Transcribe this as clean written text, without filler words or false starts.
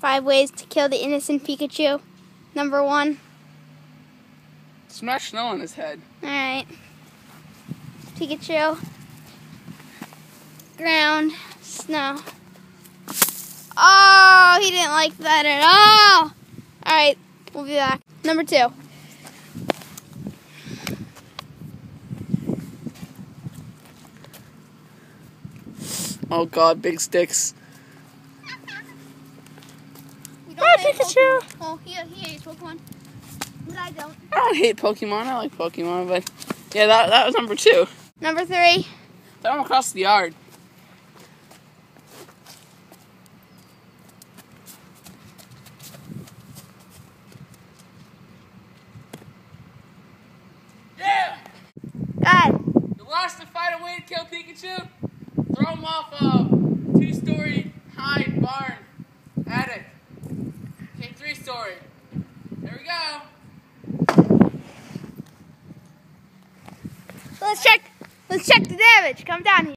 5 ways to kill the innocent Pikachu. Number 1. Smash snow on his head. Alright. Pikachu. Ground. Snow. Oh, he didn't like that at all. Alright, we'll be back. Number 2. Oh god, big sticks. Pikachu. Oh, he hates Pokemon. But I don't. I don't hate Pokemon. I like Pokemon, but yeah, that was number 2. Number 3. Throw him across the yard. Yeah! God. You lost the fight, a way to kill Pikachu? Throw him off a 2-story high barn attic. Okay, 3-story. There we go. Let's check the damage. Come down here.